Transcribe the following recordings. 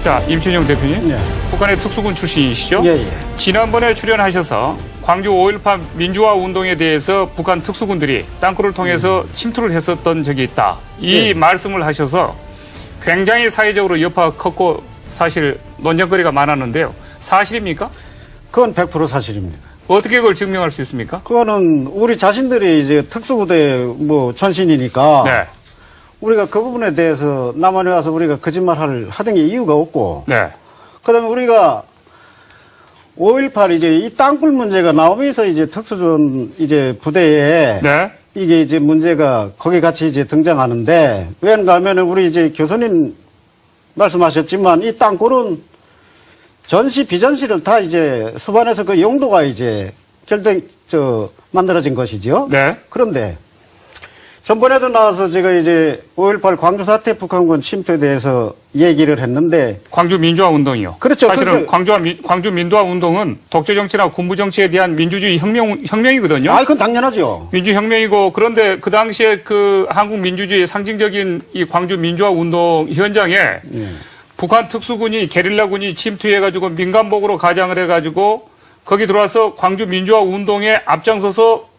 자, 임춘영 대표님. 예. 북한의 특수군 출신이시죠? 예, 예. 지난번에 출연하셔서 광주 5.18 민주화 운동에 대해서 북한 특수군들이 땅굴을 통해서 침투를 했었던 적이 있다. 이 예. 말씀을 하셔서 굉장히 사회적으로 여파가 컸고 사실 논쟁거리가 많았는데요. 사실입니까? 그건 100% 사실입니다. 어떻게 그걸 증명할 수 있습니까? 그거는 우리 자신들이 이제 특수부대 전신이니까 네. 우리가 그 부분에 대해서 남한에 와서 우리가 거짓말 하던 게 이유가 없고, 네. 그다음에 우리가 5.18 이제 이 땅굴 문제가 나오면서 이제 특수전 이제 부대에 네. 이게 이제 문제가 거기 같이 이제 등장하는데, 왜는가 하면은 우리 이제 교수님 말씀하셨지만 이 땅굴은 전시 비전시를 다 이제 수반해서 그 용도가 이제 만들어진 것이죠. 네. 그런데 전번에도 나와서 제가 이제 5.18 광주 사태 북한군 침투에 대해서 얘기를 했는데, 광주 민주화 운동이요. 그렇죠. 사실은 광주 민주화 운동은 독재 정치나 군부 정치에 대한 민주주의 혁명이거든요. 아, 그건 당연하죠. 민주혁명이고, 그런데 그 당시에 그 한국 민주주의의 상징적인 이 광주 민주화 운동 현장에 북한 특수군이 게릴라군이 침투해가지고 민간복으로 가장을 해가지고 거기 들어와서 광주 민주화 운동에 앞장서서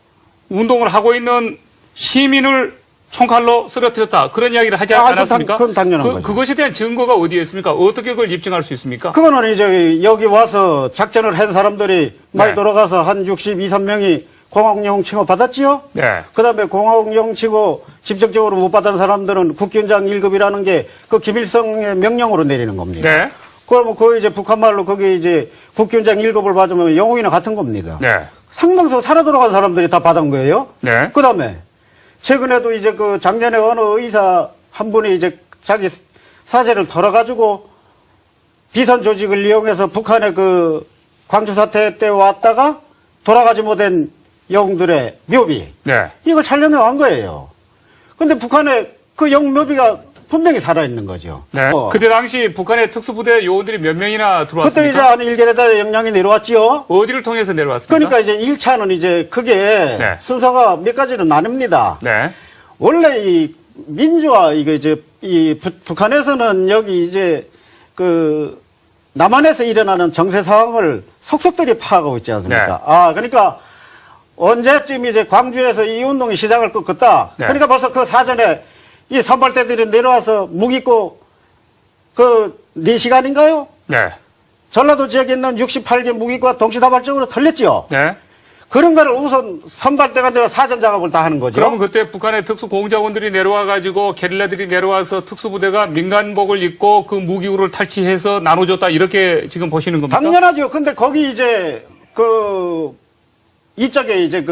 운동을 하고 있는 시민을 총칼로 쓰러뜨렸다. 그런 이야기를 하지 않았습니까? 그건 당연한 거죠. 그것에 대한 증거가 어디에 있습니까? 어떻게 그걸 입증할 수 있습니까? 그거는 이제 여기 와서 작전을 한 사람들이 많이 네. 돌아가서 한 62, 3명이 공화국영 칭호 받았지요? 네. 그 다음에 공화국영 칭호 직접적으로 못 받은 사람들은 국기훈장 1급이라는 게 그 김일성의 명령으로 내리는 겁니다. 네. 그러면 그 이제 북한말로 거기 이제 국기훈장 1급을 받으면 영웅이나 같은 겁니다. 네. 상당수 살아 돌아간 사람들이 다 받은 거예요. 네. 그 다음에 최근에도 이제 그 작년에 어느 의사 한 분이 이제 자기 사재를 털어가지고 비선 조직을 이용해서 북한의 그 광주 사태 때 왔다가 돌아가지 못한 영웅들의 묘비. 네. 이걸 촬영해 온 거예요. 근데 북한의 그 영웅 묘비가 분명히 살아있는 거죠. 네. 그때 당시 북한의 특수부대 요원들이 몇 명이나 들어왔습니까? 그때 이제 한 일개대대 영향이 내려왔지요. 어디를 통해서 내려왔습니까? 그러니까 이제 1차는 이제 그게 네. 순서가 몇 가지는 나뉩니다. 네. 원래 이 민주화 이게 이제 이 북한에서는 여기 이제 그 남한에서 일어나는 정세 상황을 속속들이 파악하고 있지 않습니까? 네. 아, 그러니까 언제쯤 이제 광주에서 이 운동이 시작을 꺾었다. 네. 그러니까 벌써 그 사전에 이 선발대들이 내려와서 무기 있고 그 4시간인가요? 네. 전라도 지역에 있는 68개 무기과 동시다발적으로 털렸지요. 네. 그런 거를 우선 선발대가 내려 사전 작업을 다 하는 거죠. 그러면 그때 북한의 특수공작원들이 내려와가지고 게릴라들이 내려와서 특수부대가 민간복을 입고 그 무기구를 탈취해서 나눠줬다 이렇게 지금 보시는 겁니까? 당연하죠. 근데 거기 이제 이쪽에 이제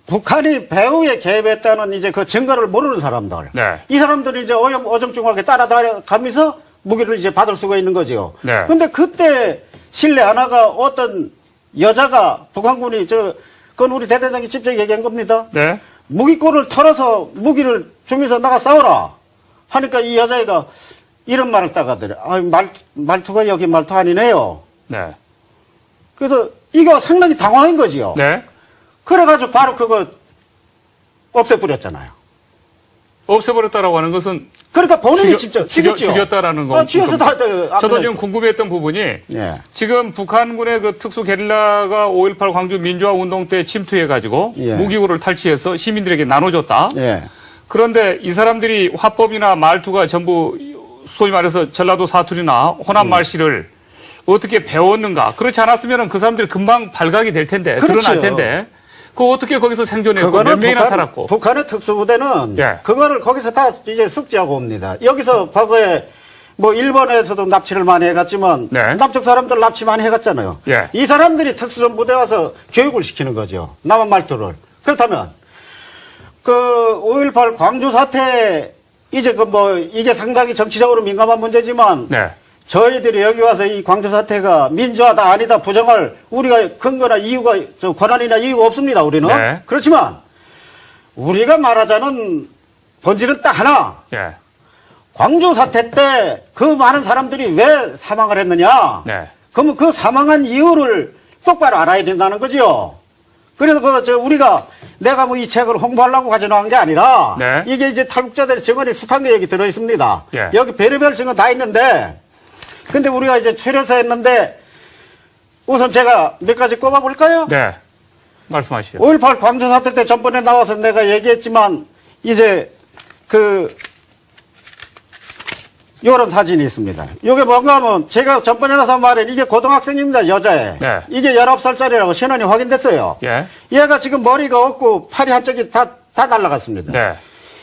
북한이 배후에 개입했다는 이제 그 증거를 모르는 사람들. 네. 이 사람들이 이제 어정쩡하게 따라가면서 무기를 이제 받을 수가 있는 거죠. 네. 근데 그때 실내 하나가 어떤 여자가 북한군이 그건 우리 대대장이 직접 얘기한 겁니다. 네. 무기고를 털어서 무기를 주면서 나가 싸워라 하니까 이 여자애가 이런 말을 따가더래. 아, 말투가 여기 말투 아니네요. 네. 그래서 이거 상당히 당황한 거지요. 네. 그래가지고 바로 그거 없애버렸잖아요. 없애버렸다라고 하는 것은 그러니까 본인이 직접 죽였죠. 죽였다라는 거. 죽여서 다. 저도 지금 궁금했던 부분이 예. 지금 북한군의 그 특수 게릴라가 5.18 광주 민주화 운동 때 침투해가지고 예. 무기구를 탈취해서 시민들에게 나눠줬다. 예. 그런데 이 사람들이 화법이나 말투가 전부 소위 말해서 전라도 사투리나 호남 말씨를 어떻게 배웠는가. 그렇지 않았으면 그 사람들이 금방 발각이 될 텐데, 그렇죠. 드러날 텐데. 그거 어떻게 거기서 생존했고 몇 명이나 살았고. 북한의 특수부대는 예. 그거를 거기서 다 이제 숙지하고 옵니다. 여기서 과거에 일본에서도 납치를 많이 해갔지만 네. 남쪽 사람들 납치 많이 해갔잖아요. 예. 이 사람들이 특수전 부대 와서 교육을 시키는 거죠. 남한 말투를. 그렇다면 그 5.18 광주 사태 이제 이게 상당히 정치적으로 민감한 문제지만 네. 저희들이 여기 와서 이 광주 사태가 민주화다 아니다 부정할 우리가 근거나 이유가 권한이나 이유가 없습니다. 우리는. 네. 그렇지만 우리가 말하자는 본질은 딱 하나. 예. 광주 사태 때 그 많은 사람들이 왜 사망을 했느냐. 네. 그러면 그 사망한 이유를 똑바로 알아야 된다는 거죠. 그래서 우리가 내가 뭐 이 책을 홍보하려고 가져나온 게 아니라 네. 이게 이제 탈북자들의 증언이 숱한 게 여기 들어 있습니다. 예. 여기 별의별 증언 다 있는데 근데 우리가 이제 추려서 했는데 우선 제가 몇 가지 꼽아볼까요? 네. 말씀하시죠. 5.18 광주 사태 때 전번에 나와서 내가 얘기했지만 이제 요런 사진이 있습니다. 이게 뭔가 하면 제가 전번에 나서 말한 이게 고등학생입니다. 여자애. 네. 이게 19살짜리라고 신원이 확인됐어요. 예. 얘가 지금 머리가 없고 팔이 한쪽이 다 날아갔습니다. 네.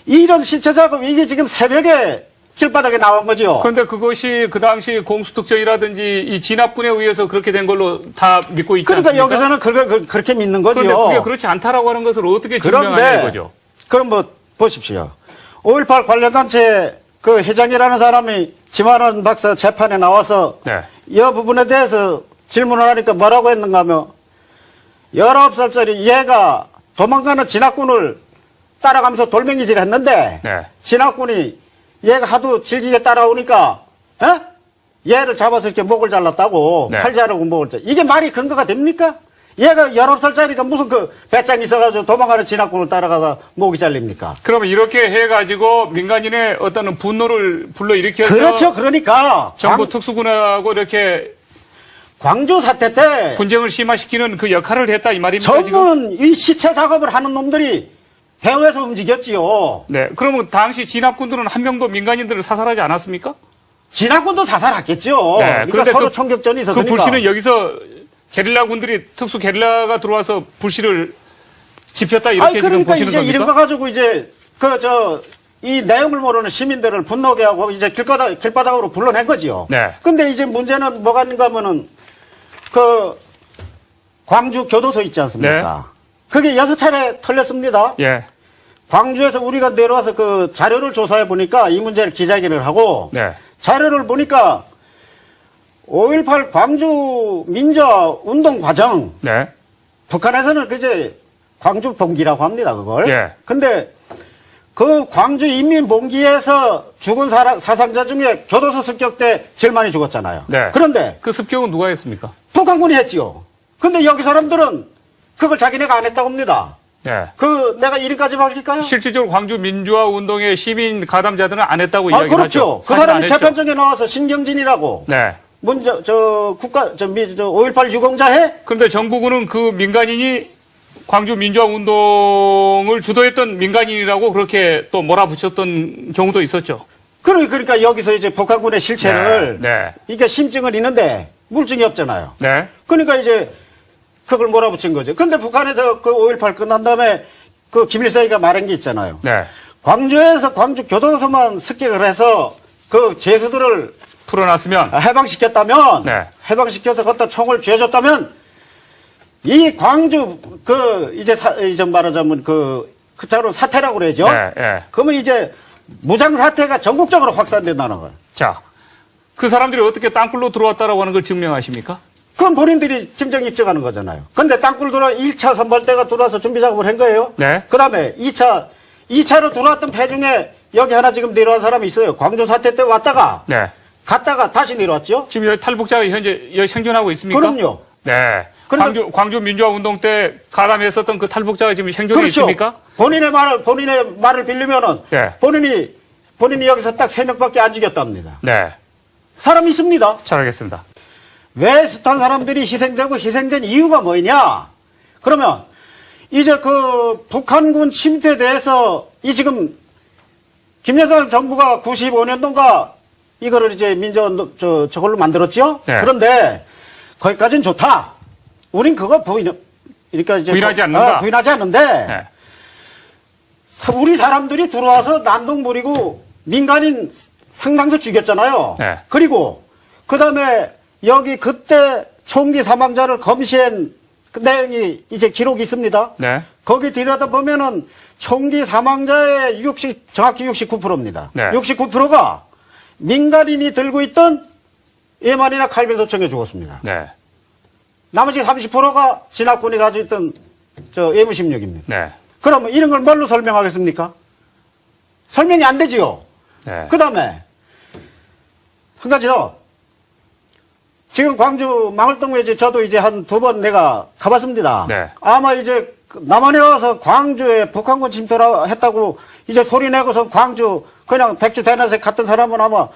이런 신체 작업 이게 지금 새벽에 길바닥에 나온 거죠. 그런데 그것이 그 당시 공수특정이라든지 이 진압군에 의해서 그렇게 된 걸로 다 믿고 있지 그러니까 않습니까? 여기서는 그렇게 믿는 거죠. 그런데 그게 그렇지 않다라고 하는 것을 어떻게 증명하는 거죠? 그럼 뭐 보십시오. 5.18 관련 단체 그 회장이라는 사람이 지만원 박사 재판에 나와서 네. 이 부분에 대해서 질문을 하니까 뭐라고 했는가 하면 19살짜리 얘가 도망가는 진압군을 따라가면서 돌멩이질 했는데 네. 진압군이 얘가 하도 질기게 따라오니까 얘를 잡아서 이렇게 목을 잘랐다고 네. 팔 자르고 목을 잘 이게 말이 근거가 됩니까? 얘가 19살짜리가 무슨 그 배짱 있어가지고 도망가는 진압군을 따라가서 목이 잘립니까? 그러면 이렇게 해가지고 민간인의 어떤 분노를 불러일으켜서 그렇죠. 그러니까 정부 특수군하고 이렇게 광주 사태 때 분쟁을 심화시키는 그 역할을 했다 이 말입니까 지금? 전문 이 시체 작업을 하는 놈들이 배후에서 움직였지요. 네. 그러면 당시 진압군들은 한 명도 민간인들을 사살하지 않았습니까? 진압군도 사살했겠죠. 네. 그러니까 그런데 서로 그- 총격전이 그 있었으니까. 불씨는 여기서 게릴라군들이 특수 게릴라가 들어와서 불씨를 지폈다 이렇게 지금 그러니까 보시는 이제 겁니까? 이런 거 가지고 이제 이 내용을 모르는 시민들을 분노게 하고 이제 길바닥으로 불러낸 거지요. 네. 근데 이제 문제는 뭐가 있는가 하면은 그 광주 교도소 있지 않습니까? 그게 6차례 털렸습니다. 예. 광주에서 우리가 내려와서 그 자료를 조사해 보니까 이 문제를 기자회견을 하고 네. 자료를 보니까 5.18 광주 민주화 운동 과정 네. 북한에서는 그제 광주 봉기라고 합니다 그걸. 예. 근데 그 광주 인민봉기에서 죽은 사상자 중에 교도소 습격 때 제일 많이 죽었잖아요. 네. 그런데 그 습격은 누가 했습니까? 북한군이 했지요. 근데 여기 사람들은 그걸 자기네가 안 했다고 합니다. 네. 내가 이름까지 밝힐까요? 실질적으로 광주 민주화 운동의 시민 가담자들은 안 했다고 이야기를 그렇죠. 하죠. 그 사람이 재판정에 나와서 신경진이라고. 네. 국가, 5.18 유공자해? 그런데 정부군은 그 민간인이 광주 민주화 운동을 주도했던 민간인이라고 그렇게 또 몰아붙였던 경우도 있었죠. 그러니까 여기서 이제 북한군의 실체를. 네. 이게 심증은 있는데 물증이 없잖아요. 네. 그러니까 이제 그걸 몰아붙인 거죠. 근데 북한에서 그 5.18 끝난 다음에 그 김일성이가 말한 게 있잖아요. 네. 광주에서 광주 교도소만 습격을 해서 그 죄수들을 풀어놨으면 해방시켰다면, 네. 해방시켜서 갖다 총을 쥐어줬다면, 이 광주, 이제 말하자면 그자로 사태라고 그러죠? 네, 네. 그러면 이제 무장사태가 전국적으로 확산된다는 거예요. 자, 그 사람들이 어떻게 땅굴로 들어왔다라고 하는 걸 증명하십니까? 그건 본인들이 짐정 입증하는 거잖아요. 근데 땅굴 1차 선발대가 들어와서 준비 작업을 한 거예요. 네. 그 다음에 2차로 들어왔던 배 중에 여기 하나 지금 내려온 사람이 있어요. 광주 사태 때 왔다가, 네. 갔다가 다시 내려왔죠? 지금 여기 탈북자가 현재 여기 생존하고 있습니까? 그럼요. 네. 그런데- 광주 민주화 운동 때 가담했었던 그 탈북자가 지금 생존해 그렇죠. 있습니까? 본인의 말을 빌리면은, 예. 본인이 여기서 딱 3명밖에 안 죽였답니다. 네. 사람이 있습니다. 잘 알겠습니다. 왜 숱한 사람들이 희생되고 희생된 이유가 뭐냐? 그러면 이제 그 북한군 침투에 대해서 이 지금 김여정 정부가 95년도인가 이거를 이제 저걸로 만들었죠? 네. 그런데 거기까지는 좋다. 우린 그거 그러니까 이제 부인하지 않는다. 부인하지 않는데 네. 우리 사람들이 들어와서 난동 부리고 민간인 상당수 죽였잖아요. 네. 그리고 그다음에 여기 그때 총기 사망자를 검시한 그 내용이 이제 기록이 있습니다. 네. 거기 들여다 보면은 총기 사망자의 정확히 69%입니다. 네. 69%가 민간인이 들고 있던 예만이나 칼빈 소총에 죽었습니다. 네. 나머지 30%가 진압군이 가지고 있던 M16입니다. 네. 그러면 이런 걸 뭘로 설명하겠습니까? 설명이 안 되지요. 네. 그 다음에 한 가지 더. 지금 광주 망월동 외지 저도 이제 한 2번 내가 가봤습니다. 네. 아마 이제 남한에 와서 광주에 북한군 침투를 했다고 이제 소리 내고서 광주 그냥 백주 대낮에 갔던 사람은 아마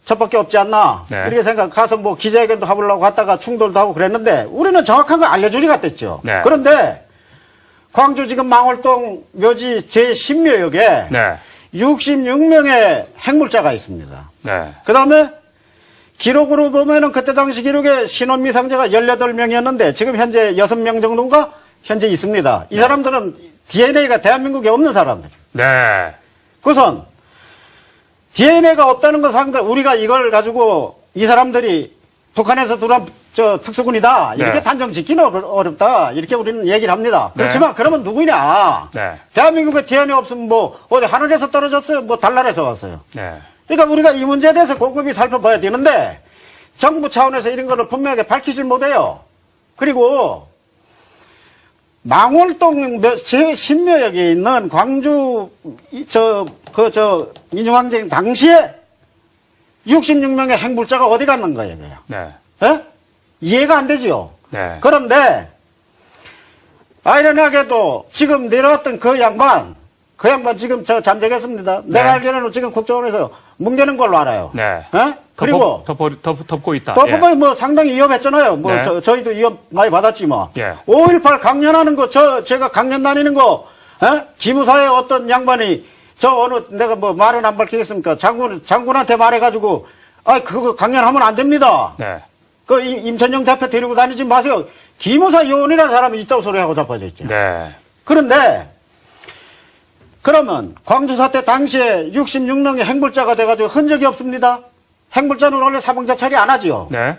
저밖에 없지 않나. 네. 이렇게 생각, 가서 뭐 기자회견도 하려고 갔다가 충돌도 하고 그랬는데 우리는 정확한 거 알려주리가 됐죠. 네. 그런데 광주 지금 망월동 묘지 제10묘역에 네. 66명의 핵물자가 있습니다. 네. 그 다음에 기록으로 보면은 그때 당시 기록에 신원미상자가 18명이었는데 지금 현재 6명 정도가 현재 있습니다. 이 사람들은 DNA가 대한민국에 없는 사람들. 네. 그것은 DNA가 없다는 건 사람들 우리가 이걸 가지고 이 사람들이 북한에서 들어온 특수군이다 이렇게 네. 단정 짓기는 어렵다 이렇게 우리는 얘기를 합니다. 네. 그렇지만 그러면 누구냐? 네. 대한민국에 DNA 없으면 뭐 어디 하늘에서 떨어졌어요? 뭐 달나라에서 왔어요? 네. 그러니까 우리가 이 문제에 대해서 꼼꼼히 살펴봐야 되는데 정부 차원에서 이런 거를 분명하게 밝히질 못해요. 그리고 망월동 제10묘역에 있는 광주 민중항쟁 당시에 66명의 핵물자가 어디 갔는 거예요? 네. 예? 이해가 안 되지요. 네. 그런데 아이러니하게도 지금 내려왔던 그 양반 지금 잠적했습니다. 네. 내가 알기로는 지금 국정원에서 뭉개는 걸로 알아요. 네. 예? 그리고 덮고 있다. 덮어보니 뭐 상당히 위협했잖아요. 뭐 네. 저희도 위협 많이 받았지 뭐. 예. 5.18 강연하는 거, 제가 강연 다니는 거, 기무사의 어떤 양반이 내가 뭐 말은 안 밝히겠습니까? 장군한테 말해가지고, 그거 강연하면 안 됩니다. 네. 그 임천영 대표 데리고 다니지 마세요. 기무사 요원이라는 사람이 있다고 소리하고 자빠져 있죠. 네. 그런데 그러면 광주 사태 당시에 66명의 핵물자가 돼가지고 흔적이 없습니다. 핵물자는 원래 사망자 처리 안 하지요. 네.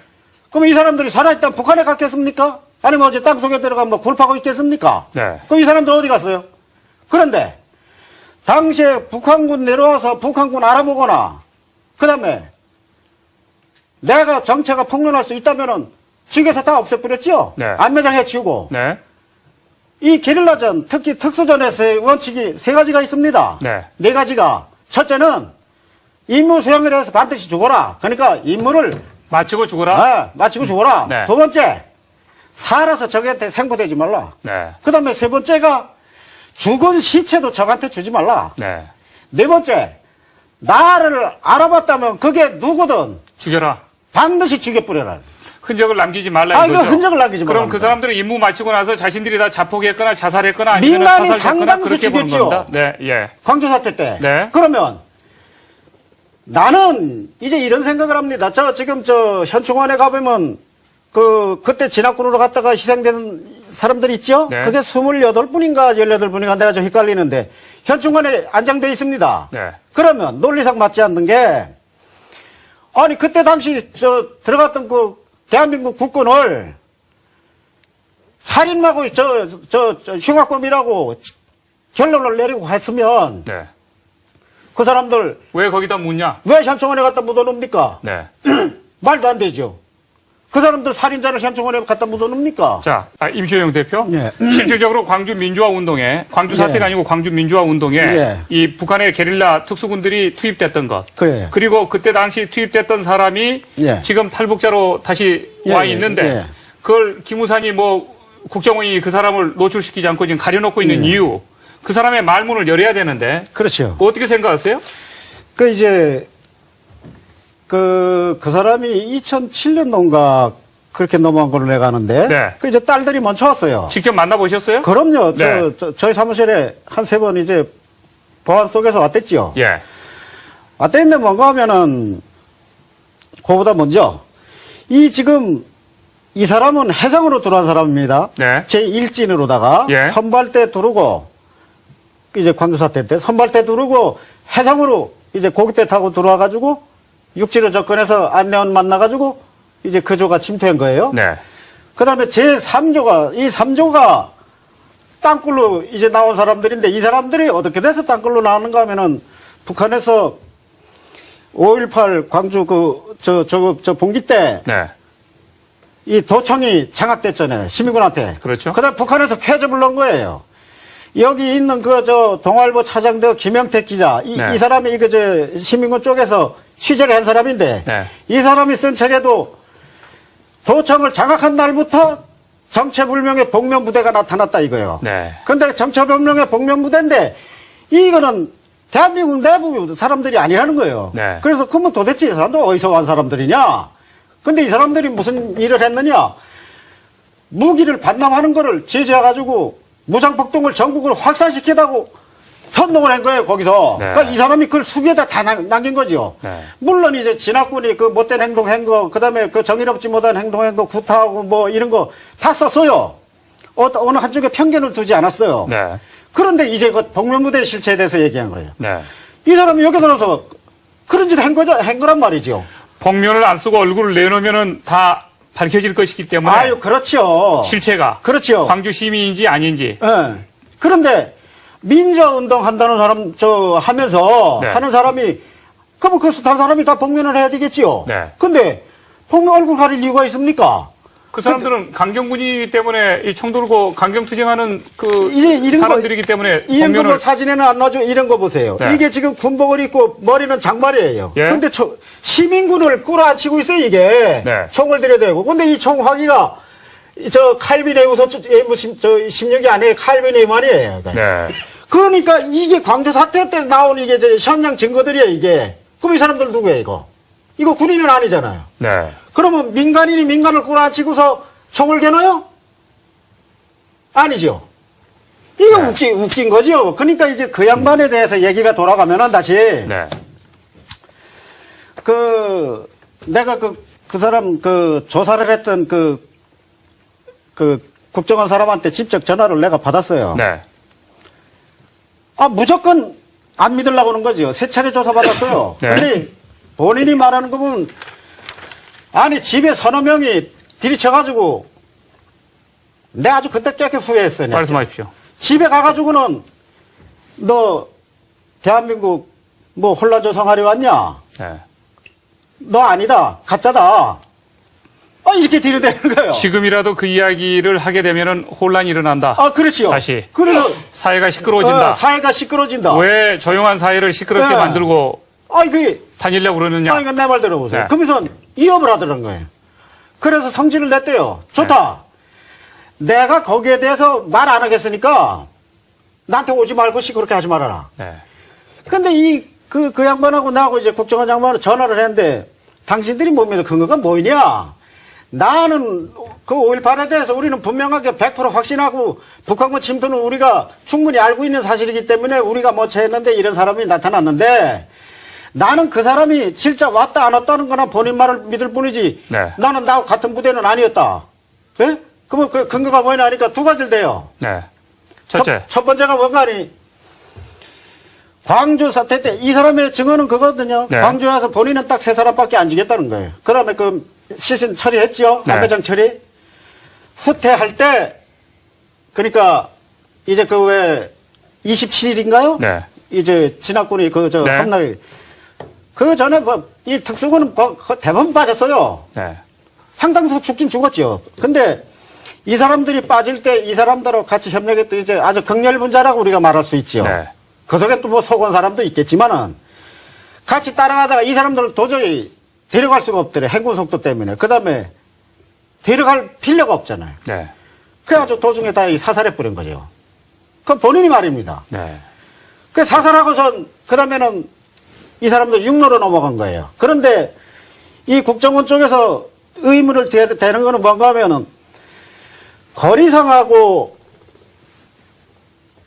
그럼 이 사람들이 살아있다면 북한에 갔겠습니까? 아니면 어제 땅속에 들어가면 뭐 굴파고 있겠습니까? 네. 그럼 이 사람들 어디 갔어요? 그런데 당시에 북한군 내려와서 북한군 알아보거나 그 다음에 내가 정체가 폭로날 수 있다면은 지역에서 다 없애버렸죠? 네. 안매장해 치우고. 네. 이 게릴라전, 특히 특수전에서의 원칙이 3가지가 있습니다. 네. 4가지가. 첫째는 임무 수행을 해서 반드시 죽어라. 그러니까 임무를 마치고 죽어라. 마치고 죽어라. 네. 2번째, 살아서 적한테 생포되지 말라. 네. 그 다음에 3번째가 죽은 시체도 적한테 주지 말라. 네. 4번째, 나를 알아봤다면 그게 누구든 죽여라. 반드시 죽여버려라. 흔적을 남기지 말라 이거죠. 흔적을 남기지 말라. 그럼 그 사람들은 임무 마치고 나서 자신들이 다 자폭했거나 자살했거나 아니면 민간인 사살했거나 상당수 그렇게 보는 죽였죠. 겁니다. 네. 예. 광주 사태 때. 네. 그러면 나는 이제 이런 생각을 합니다. 지금 현충원에 가보면 그때 진압군으로 갔다가 희생된 사람들 있죠? 네. 그게 28분인가 18분인가 내가 좀 헷갈리는데 현충원에 안장되어 있습니다. 네. 그러면 논리상 맞지 않는 게 아니 그때 당시 들어갔던 그 대한민국 국군을 살인마고 흉악범이라고 결론을 내리고 했으면 네. 그 사람들 왜 거기다 묻냐? 왜 현충원에 갖다 묻어놓습니까? 네. 말도 안 되죠. 그 사람들 살인자를 현충원에 갖다 묻어놓습니까? 자, 임시호영 대표. 예. 실질적으로 광주 민주화 운동에, 광주 사태가 예. 아니고 광주 민주화 운동에 예. 이 북한의 게릴라 특수군들이 투입됐던 것. 그래요. 그리고 그때 당시 투입됐던 사람이 예. 지금 탈북자로 다시 예, 와 예, 있는데 예. 그걸 기무산이 뭐 국정원이 그 사람을 노출시키지 않고 지금 가려놓고 있는 예. 이유. 그 사람의 말문을 열어야 되는데 그렇죠. 어떻게 생각하세요? 그 사람이 2007년도인가 그렇게 넘어간 걸로 내가 아는데. 네. 이제 딸들이 먼저 왔어요. 직접 만나보셨어요? 그럼요. 네. 저희 사무실에 한 3번 이제 보안 속에서 왔댔지요. 예. 왔댔는데 뭔가 하면은, 그거보다 먼저, 지금, 이 사람은 해상으로 들어온 사람입니다. 네. 제1진으로다가 예. 선발대 두르고, 이제 광주 사태 때 선발대 두르고 해상으로 이제 고깃배 타고 들어와가지고 육지로 접근해서 안내원 만나가지고 이제 그 조가 침투한 거예요. 네. 그 다음에 제3조가, 이 3조가 땅굴로 이제 나온 사람들인데 이 사람들이 어떻게 돼서 땅굴로 나왔는가 하면은 북한에서 5.18 광주 봉기 때 네. 이 도청이 장악됐잖아요. 시민군한테. 그렇죠. 그 다음에 북한에서 쾌접을 넣은 거예요. 여기 있는 동아일보 차장도 김영택 기자. 네. 이 사람이 시민군 쪽에서 취재를 한 사람인데 네. 이 사람이 쓴 책에도 도청을 장악한 날부터 정체불명의 복면부대가 나타났다 이거예요. 네. 근데 정체불명의 복면부대인데 이거는 대한민국 내부 사람들이 아니라는 거예요. 네. 그래서 그러면 도대체 이 사람들 어디서 온 사람들이냐? 근데 이 사람들이 무슨 일을 했느냐? 무기를 반납하는 거를 제재해가지고 무장폭동을 전국으로 확산시키다고 선동을 한 거예요, 거기서. 네. 그러니까 이 사람이 그걸 수기에다 다 남긴 거죠. 네. 물론 이제 진압군이 그 못된 행동 한 거, 그 다음에 그 정의롭지 못한 행동 한 거, 구타하고 뭐 이런 거 다 썼어요. 어느 한쪽에 편견을 두지 않았어요. 네. 그런데 이제 그 복면부대의 실체에 대해서 얘기한 거예요. 네. 이 사람이 여기 들어서 그런 짓 한 거란 말이죠. 복면을 안 쓰고 얼굴을 내놓으면은 다 밝혀질 것이기 때문에 아유, 그렇죠. 실체가 그렇죠. 광주 시민인지 아닌지. 예. 그런데 민주화운동 한다는 사람, 하면서 네. 하는 사람이, 그러면 그 사람이 다 복면을 해야 되겠지요. 네. 근데 복면 얼굴 가릴 이유가 있습니까? 그 사람들은 강경군이기 때문에 이 총 들고 강경투쟁하는 그 이제 이런 사람들이기 때문에 이런 거 복면을 뭐 사진에는 안 나죠. 이런 거 보세요. 네. 이게 지금 군복을 입고 머리는 장발이에요. 예. 근데 시민군을 끌어안치고 있어요, 이게. 네. 총을 들여대고. 근데 이 총 화기가 칼빈의 심력이 아니에요. 칼빈의 말이에요. 네. 그러니까 이게 광주 사태 때 나온 이게 현장 증거들이에요, 이게. 그럼 이 사람들 누구예요, 이거? 이거 군인은 아니잖아요. 네. 그러면 민간인이 민간을 끌어안치고서 총을 겨눠요? 아니죠. 이거 웃긴 거죠. 그러니까 이제 그 양반에 대해서 얘기가 돌아가면은 다시, 네. 내가 그 사람 조사를 했던 국정원 사람한테 직접 전화를 내가 받았어요. 네. 아, 무조건 안 믿으려고 하는 거죠. 세 차례 조사받았어요. 네. 근데 본인이 말하는 거 보면, 아니, 집에 서너 명이 들이쳐가지고, 내가 아주 그때 깨끗 후회했어요. 내가. 말씀하십시오. 집에 가가지고는, 너, 대한민국, 뭐, 혼란 조성하려 왔냐? 네. 너 아니다. 가짜다. 이렇게 들이대는 거예요. 지금이라도 그 이야기를 하게 되면은 혼란이 일어난다. 아, 그렇지요. 다시. 그래서, 사회가 시끄러워진다. 사회가 시끄러진다. 왜 조용한 사회를 시끄럽게 네. 만들고 이게, 다니려고 그러느냐. 이건 내 말 들어보세요. 네. 그러면서 이업을 하더란 거예요. 그래서 성질을 냈대요. 좋다. 내가 거기에 대해서 말 안 하겠으니까 나한테 오지 말고 시끄럽게 하지 말아라. 네. 근데 그 양반하고 나하고 이제 국정원 장관으로 전화를 했는데 당신들이 몸에서 근거가 뭐냐? 나는 그 5.18에 대해서 우리는 분명하게 100% 확신하고 북한군 침투는 우리가 충분히 알고 있는 사실이기 때문에 우리가 뭐 했는데 이런 사람이 나타났는데 나는 그 사람이 진짜 왔다 안 왔다는 거나 본인 말을 믿을 뿐이지 네. 나는 나하고 같은 부대는 아니었다. 예? 그러면 그 근거가 뭐냐 하니까 두 가지를 돼요. 네. 첫째. 첫 번째가 뭔가 하니 광주 사태 때 이 사람의 증언은 그거거든요. 네. 광주에 와서 본인은 딱 세 사람밖에 안 죽였다는 거예요. 그 다음에 시신 처리했죠. 네. 안배장 처리. 후퇴할 때 그러니까 이제 왜 27일인가요? 네. 이제 진압군이 네. 함락이 그 전에 이 특수군은 대부분 빠졌어요. 네. 상당수 죽긴 죽었죠. 근데 이 사람들이 빠질 때 이 사람들하고 같이 협력했던 이제 아주 극렬분자라고 우리가 말할 수 있죠. 네. 그 속에 또 뭐 속은 사람도 있겠지만은 같이 따라가다가 이 사람들을 도저히 데려갈 수가 없더래. 행군 속도 때문에. 그 다음에 데려갈 필요가 없잖아요. 네. 그래가지고 도중에 다 사살해 버린 거죠. 그건 본인이 말입니다. 네. 그 사살하고선 그 다음에는 이 사람도 육로로 넘어간 거예요. 그런데 이 국정원 쪽에서 의문을 대는 거는 뭔가 하면은 거리상하고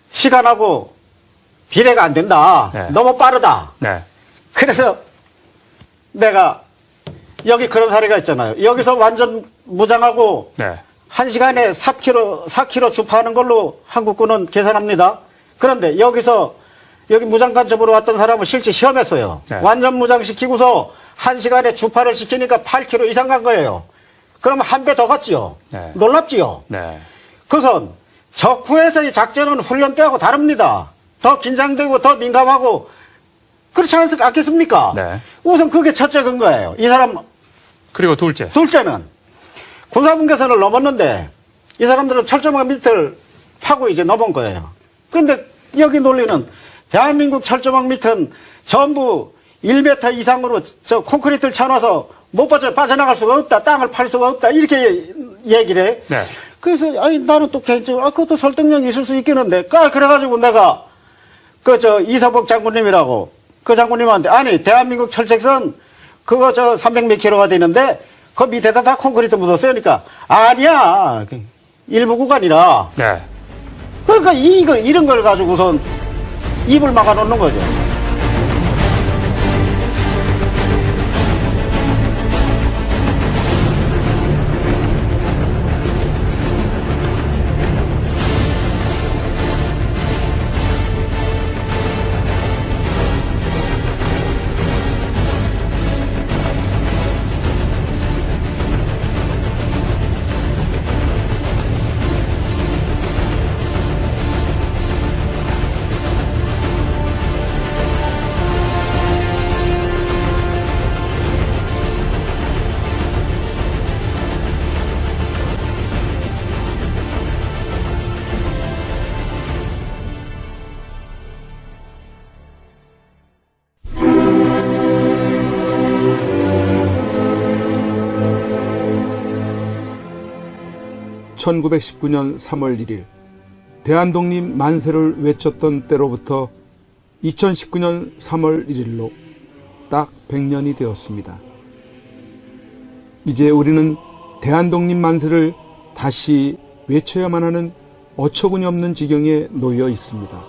시간하고 비례가 안 된다. 네. 너무 빠르다. 네. 그래서 내가 여기 그런 사례가 있잖아요. 여기서 완전 무장하고 네. 1시간에 4km 주파하는 걸로 한국군은 계산합니다. 그런데 여기 무장 간첩으로 왔던 사람은 실제 시험했어요. 네. 완전 무장시키고서 1시간에 주파를 시키니까 8km 이상 간 거예요. 그러면 한 배 더 갔지요. 네. 놀랍지요. 네. 그것은 적후에서의 작전은 훈련 때하고 다릅니다. 더 긴장되고 더 민감하고 그렇지 않겠습니까? 네. 우선 그게 첫째 근거예요. 이 사람 그리고 둘째. 둘째는 군사분계선을 넘었는데 이 사람들은 철조망 밑을 파고 이제 넘은 거예요. 그런데 여기 논리는 대한민국 철조망 밑은 전부 1m 이상으로 저 콘크리트를 쳐놔서 못 빠져나갈 수가 없다. 땅을 팔 수가 없다. 이렇게 얘기를 해. 네. 그래서 아니 나는 또 개인적으로 그것도 설득력이 있을 수 있겠는데. 그래가지고 내가 이서복 장군님이라고 그 장군님한테 아니 대한민국 철책선 그거 300m가 되는데 그 밑에다 다 콘크리트 묻었어요. 그러니까 아니야. 일부 구간이라. 네. 그러니까 이런 걸 가지고선 입을 막아 놓는 거죠. (1919년 3월 1일) 대한독립 만세를 외쳤던 때로부터 2019년 3월 1일로 딱 100년이 되었습니다. 이제 우리는 대한독립 만세를 다시 외쳐야만 하는 어처구니 없는 지경에 놓여 있습니다.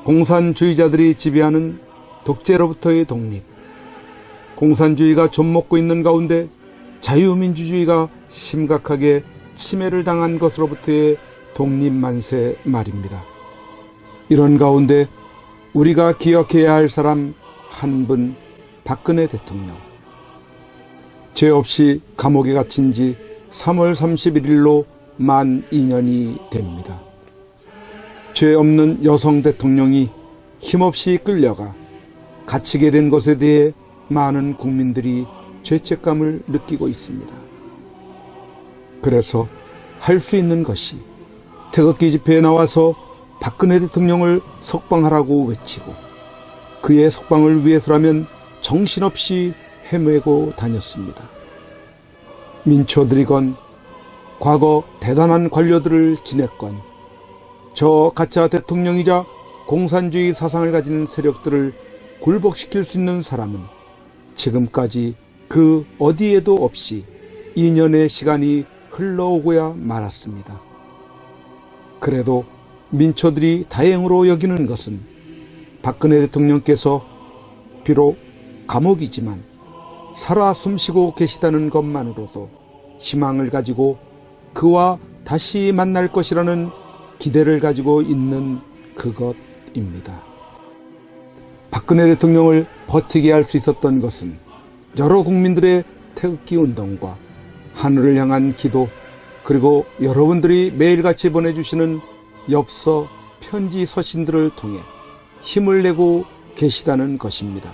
공산주의자들이 지배하는 독재로부터의 독립, 공산주의가 좀먹고 있는 가운데 자유민주주의가 심각하게 침해를 당한 것으로부터의 독립만세 말입니다. 이런 가운데 우리가 기억해야 할 사람 한 분, 박근혜 대통령. 죄 없이 감옥에 갇힌 지 3월 31일로 만 2년이 됩니다. 죄 없는 여성 대통령이 힘없이 끌려가 갇히게 된 것에 대해 많은 국민들이 죄책감을 느끼고 있습니다. 그래서 할 수 있는 것이 태극기 집회에 나와서 박근혜 대통령을 석방하라고 외치고 그의 석방을 위해서라면 정신없이 헤매고 다녔습니다. 민초들이건 과거 대단한 관료들을 지냈건 저 가짜 대통령이자 공산주의 사상을 가진 세력들을 굴복시킬 수 있는 사람은 지금까지 그 어디에도 없이 2년의 시간이 흘러오고야 말았습니다. 그래도 민초들이 다행으로 여기는 것은 박근혜 대통령께서 비록 감옥이지만 살아 숨쉬고 계시다는 것만으로도 희망을 가지고 그와 다시 만날 것이라는 기대를 가지고 있는 그것입니다. 박근혜 대통령을 버티게 할 수 있었던 것은 여러 국민들의 태극기 운동과 하늘을 향한 기도, 그리고 여러분들이 매일같이 보내주시는 엽서, 편지, 서신들을 통해 힘을 내고 계시다는 것입니다.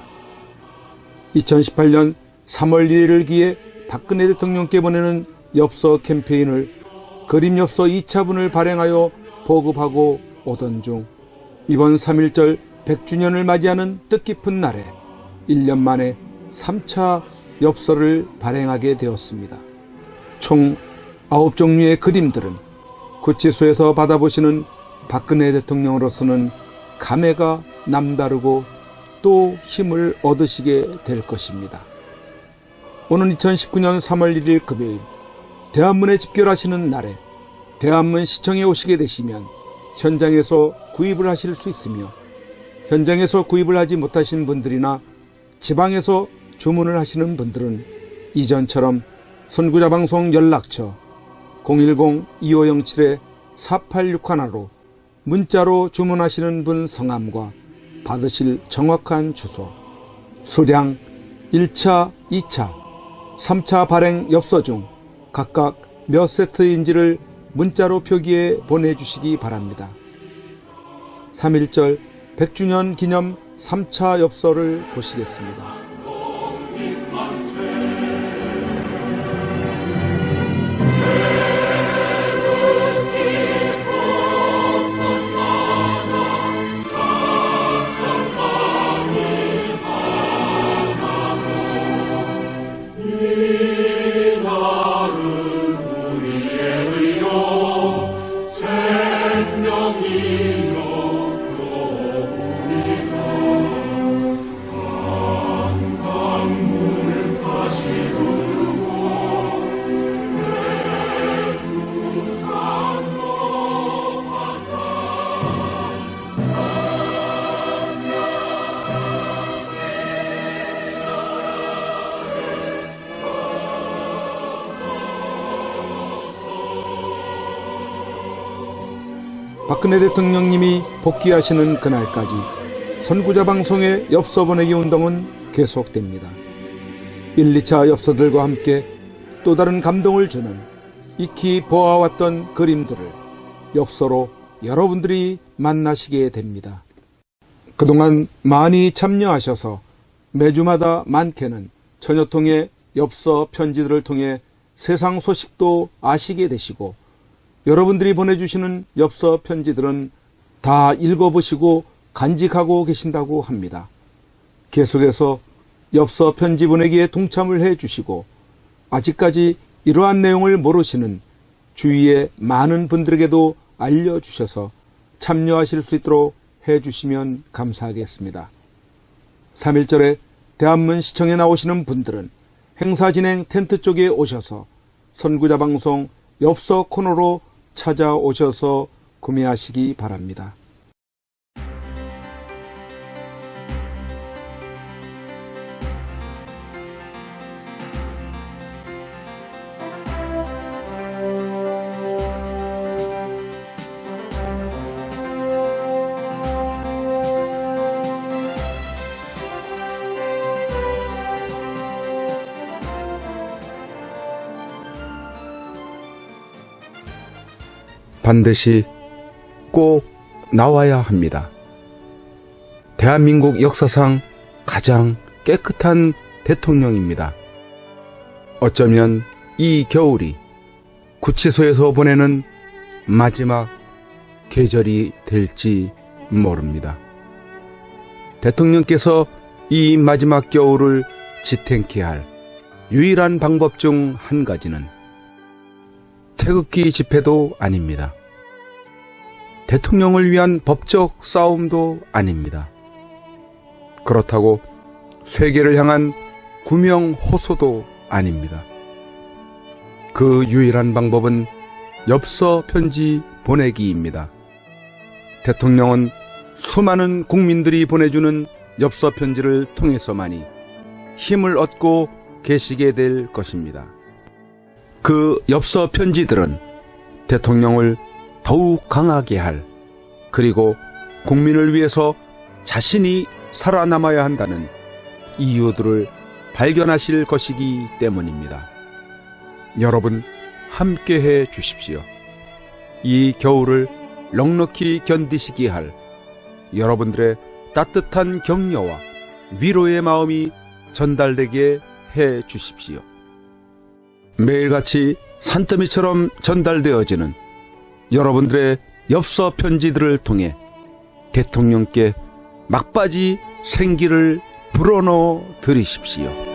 2018년 3월 1일을 기해 박근혜 대통령께 보내는 엽서 캠페인을 그림엽서 2차분을 발행하여 보급하고 오던 중 이번 3.1절 100주년을 맞이하는 뜻깊은 날에 1년 만에 3차 엽서를 발행하게 되었습니다. 총 9종류의 그림들은 구치소에서 받아보시는 박근혜 대통령으로서는 감회가 남다르고 또 힘을 얻으시게 될 것입니다. 오는 2019년 3월 1일 금요일 대한문에 집결하시는 날에 대한문 시청에 오시게 되시면 현장에서 구입을 하실 수 있으며 현장에서 구입을 하지 못하신 분들이나 지방에서 주문을 하시는 분들은 이전처럼 선구자방송 연락처 010-2507-4861로 문자로 주문하시는 분 성함과 받으실 정확한 주소, 수량 1차, 2차, 3차 발행 엽서 중 각각 몇 세트인지를 문자로 표기해 보내주시기 바랍니다. 3.1절 100주년 기념 3차 엽서를 보시겠습니다. 박근혜 대통령님이 복귀하시는 그날까지 선구자 방송의 엽서 보내기 운동은 계속됩니다. 1, 2차 엽서들과 함께 또 다른 감동을 주는 익히 보아왔던 그림들을 엽서로 여러분들이 만나시게 됩니다. 그동안 많이 참여하셔서 매주마다 많게는 천여통의 엽서 편지들을 통해 세상 소식도 아시게 되시고 여러분들이 보내주시는 엽서 편지들은 다 읽어보시고 간직하고 계신다고 합니다. 계속해서 엽서 편지 보내기에 동참을 해주시고 아직까지 이러한 내용을 모르시는 주위의 많은 분들에게도 알려주셔서 참여하실 수 있도록 해주시면 감사하겠습니다. 3.1절에 대한문 시청에 나오시는 분들은 행사 진행 텐트 쪽에 오셔서 선구자 방송 엽서 코너로 찾아오셔서 구매하시기 바랍니다. 반드시 꼭 나와야 합니다. 대한민국 역사상 가장 깨끗한 대통령입니다. 어쩌면 이 겨울이 구치소에서 보내는 마지막 계절이 될지 모릅니다. 대통령께서 이 마지막 겨울을 지탱케 할 유일한 방법 중 한 가지는 태극기 집회도 아닙니다. 대통령을 위한 법적 싸움도 아닙니다. 그렇다고 세계를 향한 구명 호소도 아닙니다. 그 유일한 방법은 엽서 편지 보내기입니다. 대통령은 수많은 국민들이 보내주는 엽서 편지를 통해서만이 힘을 얻고 계시게 될 것입니다. 그 엽서 편지들은 대통령을 더욱 강하게 할, 그리고 국민을 위해서 자신이 살아남아야 한다는 이유들을 발견하실 것이기 때문입니다. 여러분 함께해 주십시오. 이 겨울을 넉넉히 견디시게 할 여러분들의 따뜻한 격려와 위로의 마음이 전달되게 해 주십시오. 매일같이 산더미처럼 전달되어지는 여러분들의 엽서 편지들을 통해 대통령께 막바지 생기를 불어넣어 드리십시오.